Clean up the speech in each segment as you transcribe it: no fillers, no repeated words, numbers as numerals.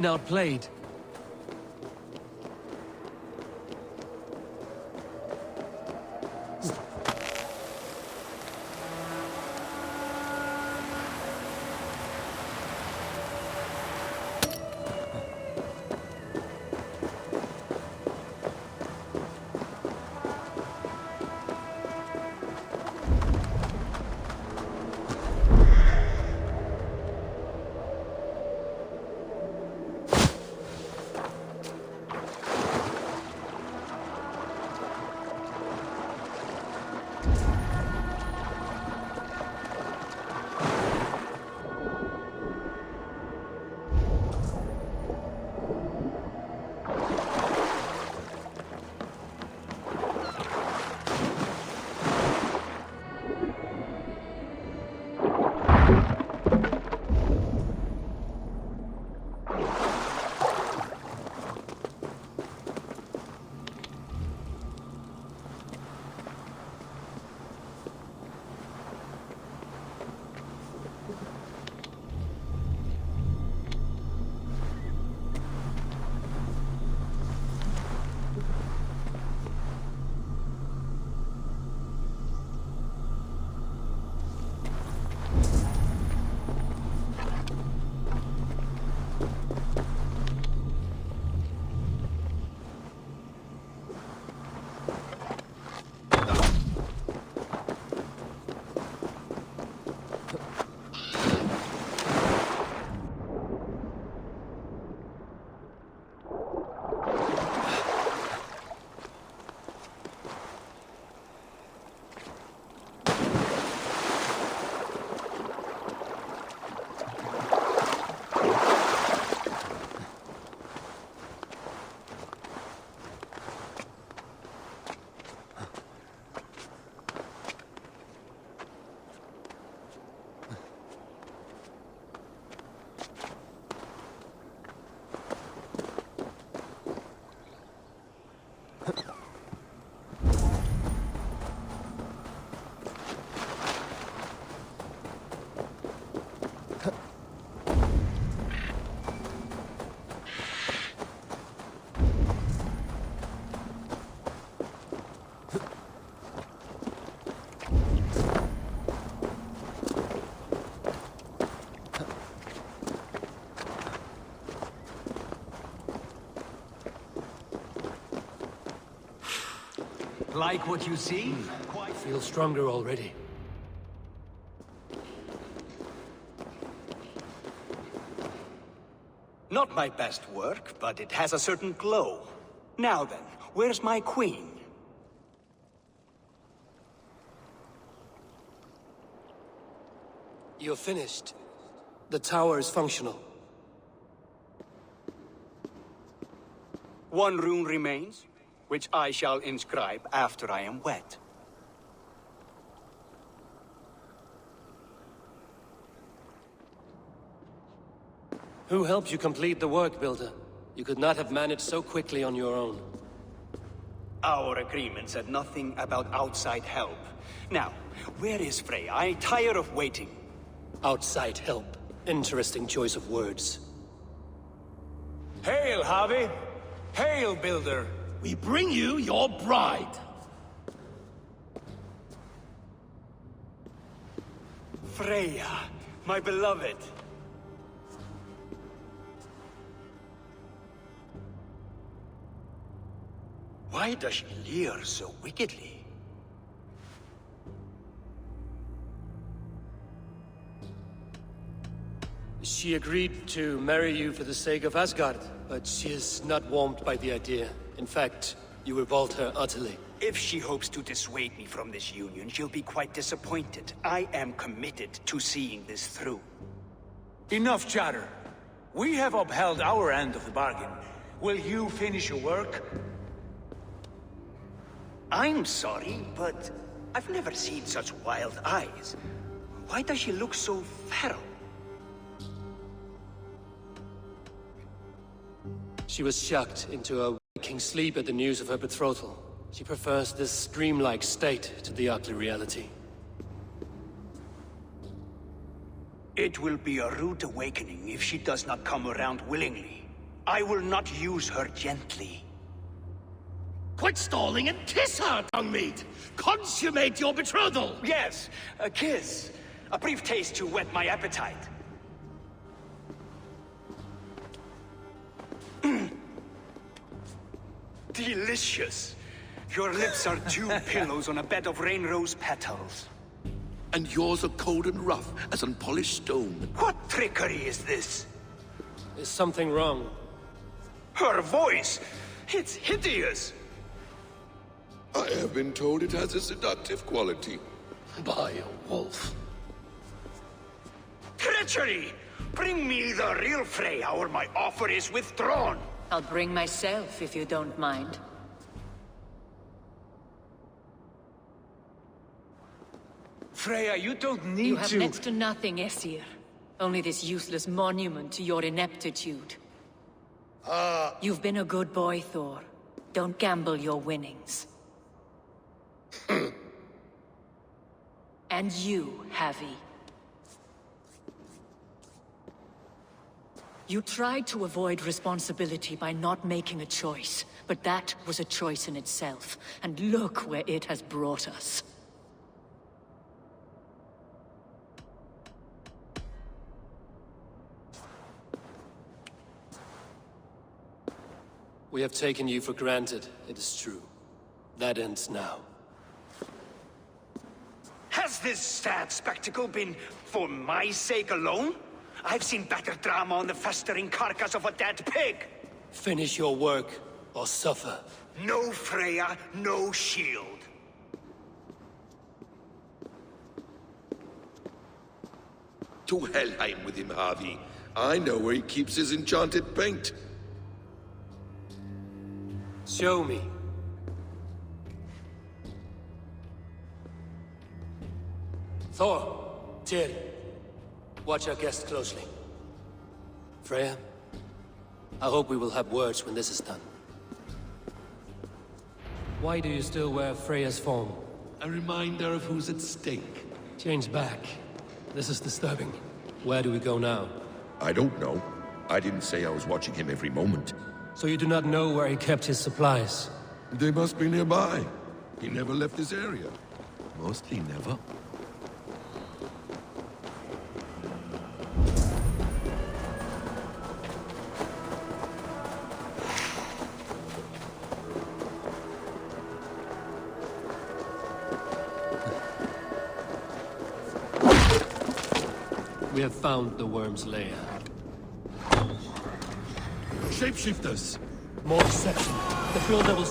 Outplayed. Like what you see? I feel stronger already. Not my best work, but it has a certain glow. Now then, where's my queen? You're finished. The tower is functional. One rune remains, which I shall inscribe after I am wet. Who helped you complete the work, Builder? You could not have managed so quickly on your own. Our agreement said nothing about outside help. Now, where is Freya? I'm tired of waiting. Outside help. Interesting choice of words. Hail, Harvey! Hail, Builder! We bring you your bride! Freya, my beloved. Why does she leer so wickedly? She agreed to marry you for the sake of Asgard, but she is not warmed by the idea. In fact, you revolt her utterly. If she hopes to dissuade me from this union, she'll be quite disappointed. I am committed to seeing this through. Enough chatter. We have upheld our end of the bargain. Will you finish your work? I'm sorry, but I've never seen such wild eyes. Why does she look so feral? She was shocked into a waking sleep at the news of her betrothal. She prefers this dreamlike state to the ugly reality. It will be a rude awakening if she does not come around willingly. I will not use her gently. Quit stalling and kiss her, tongue meat! Consummate your betrothal! Yes, a kiss. A brief taste to whet my appetite. Delicious. Your lips are two pillows on a bed of rain rose petals. And yours are cold and rough as unpolished stone. What trickery is this? Is something wrong? Her voice! It's hideous! I have been told it has a seductive quality. By a wolf. Treachery! Bring me the real Freya, or my offer is withdrawn! I'll bring myself if you don't mind. Freya, you don't need You have to... next to nothing, Aesir. Only this useless monument to your ineptitude. You've been a good boy, Thor. Don't gamble your winnings. And you, Havi. You tried to avoid responsibility by not making a choice, but that was a choice in itself, and look where it has brought us. We have taken you for granted, it is true. That ends now. Has this sad spectacle been for my sake alone? I've seen better drama on the festering carcass of a dead pig! Finish your work, or suffer. No Freya, no shield. To Helheim with him, Harvey. I know where he keeps his enchanted paint. Show me. Thor, Tyr, watch our guest closely. Freya, I hope we will have words when this is done. Why do you still wear Freya's form? A reminder of who's at stake. Change back. This is disturbing. Where do we go now? I don't know. I didn't say I was watching him every moment. So you do not know where he kept his supplies? They must be nearby. He never left this area. Mostly never. We have found the worm's lair. Shapeshifters! More deception. The builder will...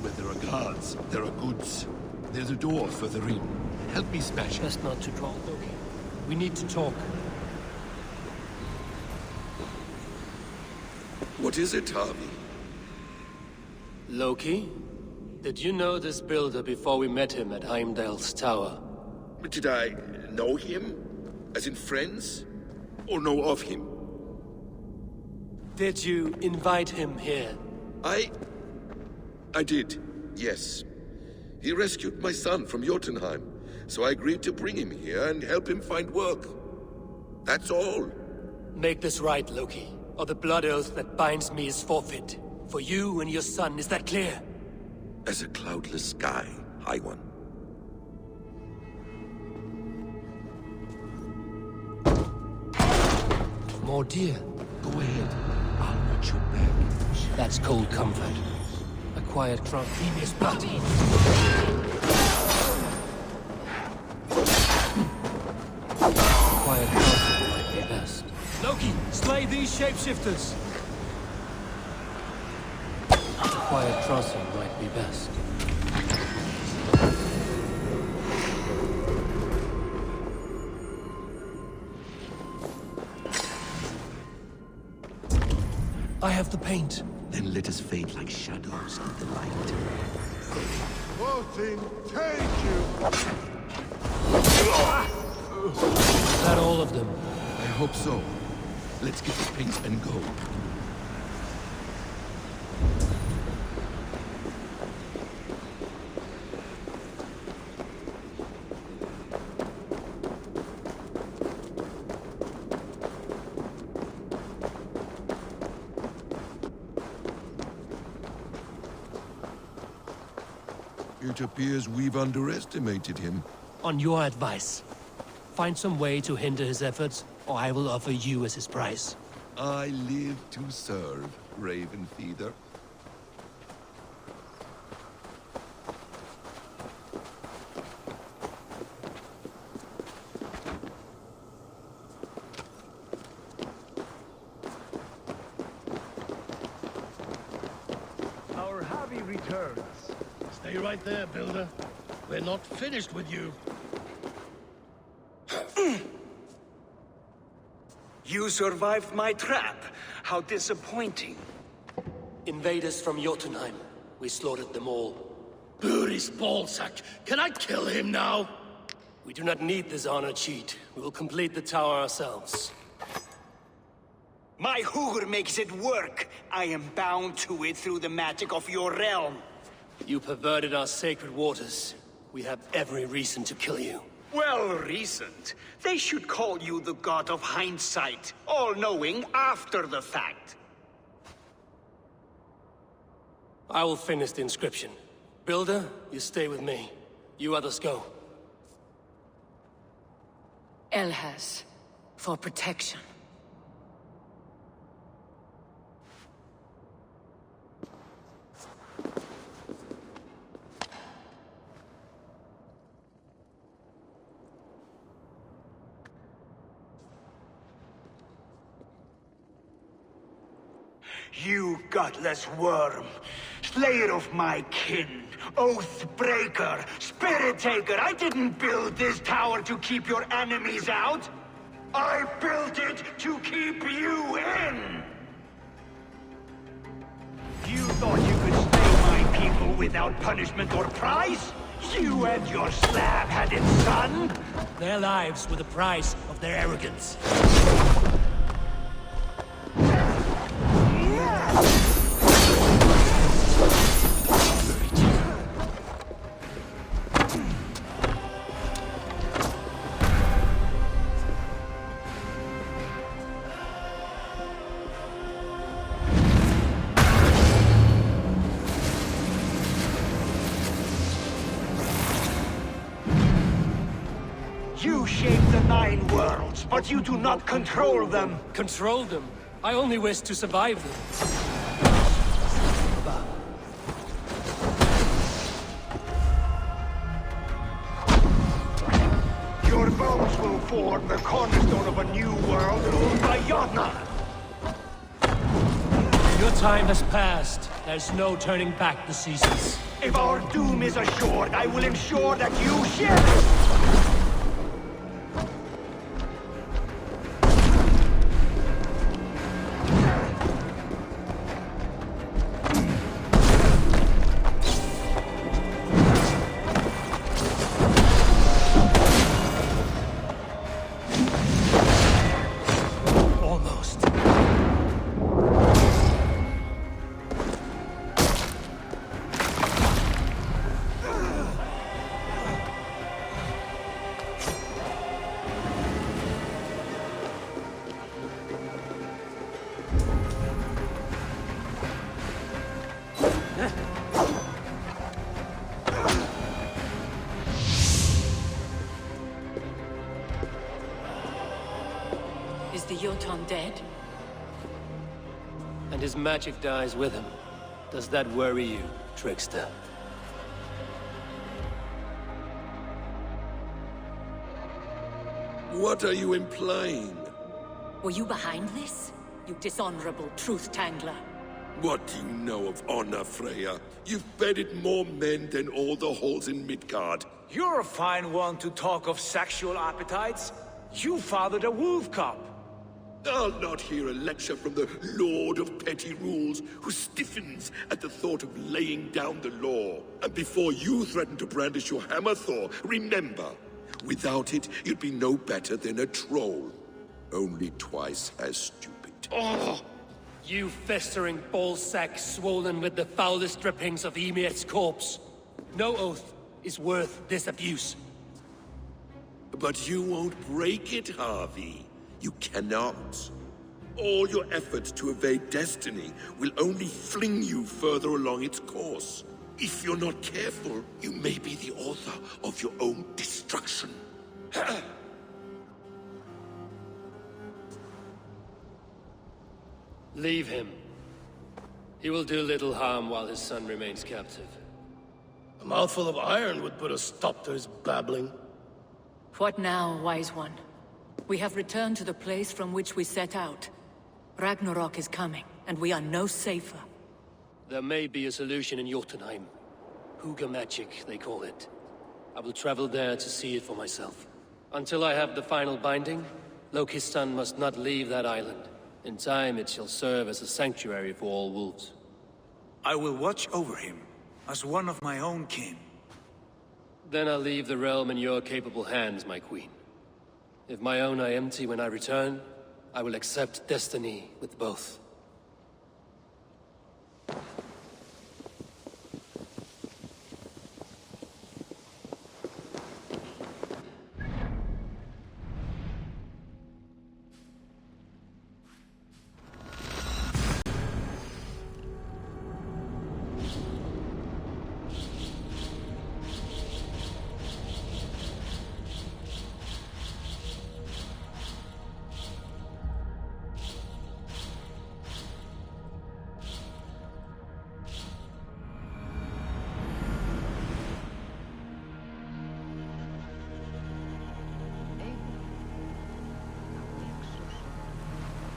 Where there are guards, there are goods. There's a door further in. Help me smash it. Best not to draw Loki. We need to talk. What is it, Harvey? Loki? Did you know this builder before we met him at Heimdall's tower? Did I know him? As in friends? Or know of him? Did you invite him here? I did, yes. He rescued my son from Jotunheim, so I agreed to bring him here and help him find work. That's all. Make this right, Loki, or the blood oath that binds me is forfeit. For you and your son, is that clear? As a cloudless sky, High One. More deer. Go ahead. I'll watch your back. That's cold comfort. A quiet trunk. His blood. Quiet trunk might be best. Loki, slay these shapeshifters! A quiet crossing might be best. I have the paint. Then let us fade like shadows in the light. Voting, take you! Is that all of them? I hope so. Let's get the paint and go. It appears we've underestimated him. On your advice, find some way to hinder his efforts, or I will offer you as his price. I live to serve, Raven Feeder. Our hobby returns. Stay right there, Builder. We're not finished with you. You survived my trap. How disappointing. Invaders from Jotunheim. We slaughtered them all. Buri's ballsack. Can I kill him now? We do not need this honor cheat. We will complete the tower ourselves. My Hugr makes it work. I am bound to it through the magic of your realm. You perverted our sacred waters. We have every reason to kill you. Well reasoned. They should call you the god of hindsight, all-knowing after the fact. I will finish the inscription. Builder, you stay with me. You others go. Elhas, for protection. You gutless worm, slayer of my kin, oath breaker, spirit taker, I didn't build this tower to keep your enemies out. I built it to keep you in. You thought you could slay my people without punishment or prize? You and your slab-headed son? Their lives were the price of their arrogance. You shape the 9 worlds, but you do not control them. Control them? I only wish to survive them. Your bones will form the cornerstone of a new world ruled by Jotnar. Your time has passed. There's no turning back the seasons. If our doom is assured, I will ensure that you share it. Almost. Is the Jotun dead? And his magic dies with him. Does that worry you, trickster? What are you implying? Were you behind this? You dishonorable truth-tangler. What do you know of honor, Freya? You've bedded more men than all the halls in Midgard. You're a fine one to talk of sexual appetites. You fathered a wolf cub. I'll not hear a lecture from the Lord of Petty Rules, who stiffens at the thought of laying down the law. And before you threaten to brandish your hammer, Thor, remember, without it, you'd be no better than a troll. Only twice as stupid. Oh! You festering ballsack swollen with the foulest drippings of Ymir's corpse. No oath is worth this abuse. But you won't break it, Harvey. You cannot. All your efforts to evade destiny will only fling you further along its course. If you're not careful, you may be the author of your own destruction. Leave him. He will do little harm while his son remains captive. A mouthful of iron would put a stop to his babbling. What now, wise one? We have returned to the place from which we set out. Ragnarok is coming, and we are no safer. There may be a solution in Jotunheim. Huga magic, they call it. I will travel there to see it for myself. Until I have the final binding, Loki's son must not leave that island. In time, it shall serve as a sanctuary for all wolves. I will watch over him, as one of my own kin. Then I'll leave the realm in your capable hands, my queen. If my own are empty when I return, I will accept destiny with both.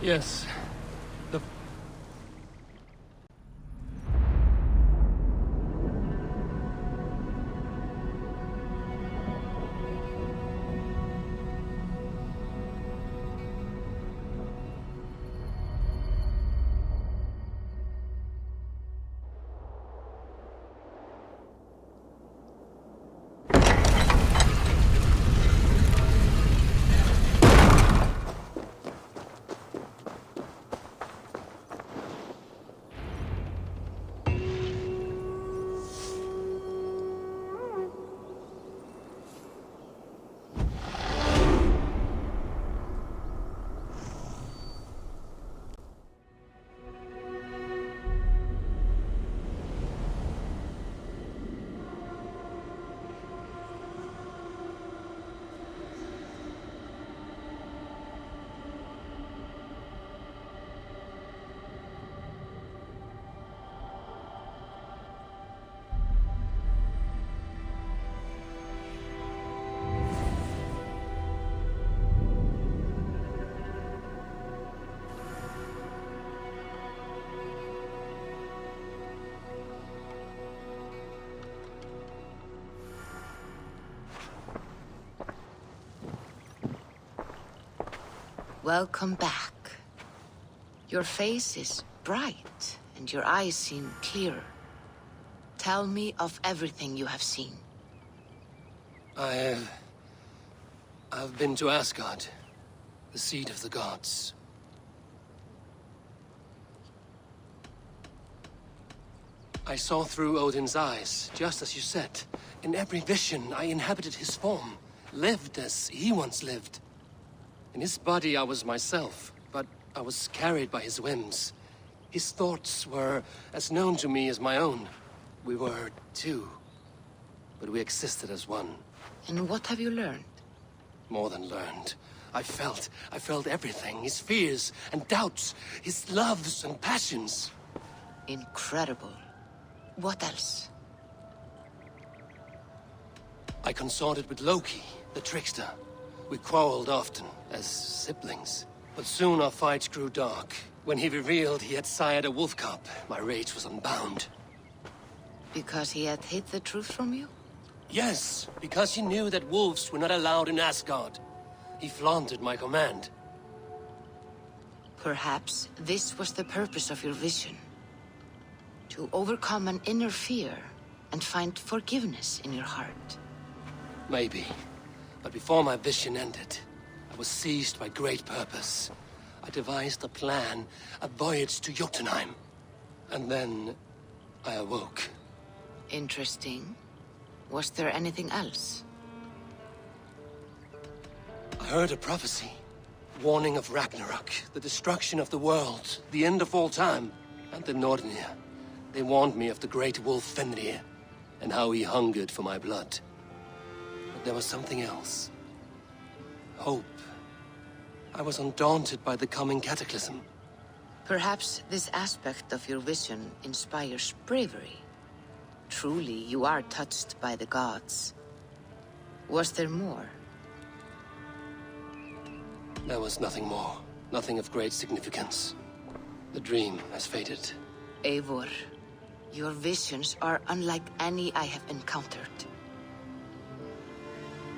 Yes. Welcome back. Your face is bright, and your eyes seem clearer. Tell me of everything you have seen. I've been to Asgard, the seat of the gods. I saw through Odin's eyes, just as you said. In every vision, I inhabited his form, lived as he once lived. In his body, I was myself, but I was carried by his whims. His thoughts were as known to me as my own. We were two, but we existed as one. And what have you learned? More than learned. I felt everything. His fears and doubts, his loves and passions. Incredible. What else? I consorted with Loki, the trickster. We quarreled often, as siblings. But soon our fights grew dark. When he revealed he had sired a wolf cub, my rage was unbound. Because he had hid the truth from you? Yes, because he knew that wolves were not allowed in Asgard. He flaunted my command. Perhaps this was the purpose of your vision. To overcome an inner fear and find forgiveness in your heart. Maybe. But before my vision ended, I was seized by great purpose. I devised a plan, a voyage to Jotunheim. And then I awoke. Interesting. Was there anything else? I heard a prophecy. Warning of Ragnarok, the destruction of the world, the end of all time. And the Nordenir. They warned me of the great wolf Fenrir. and how he hungered for my blood. But there was something else. Hope. I was undaunted by the coming cataclysm. Perhaps this aspect of your vision inspires bravery. Truly, you are touched by the gods. Was there more? There was nothing more. Nothing of great significance. The dream has faded. Eivor, your visions are unlike any I have encountered.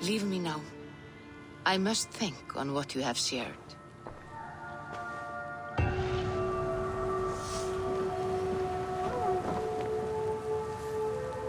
Leave me now. I must think on what you have shared.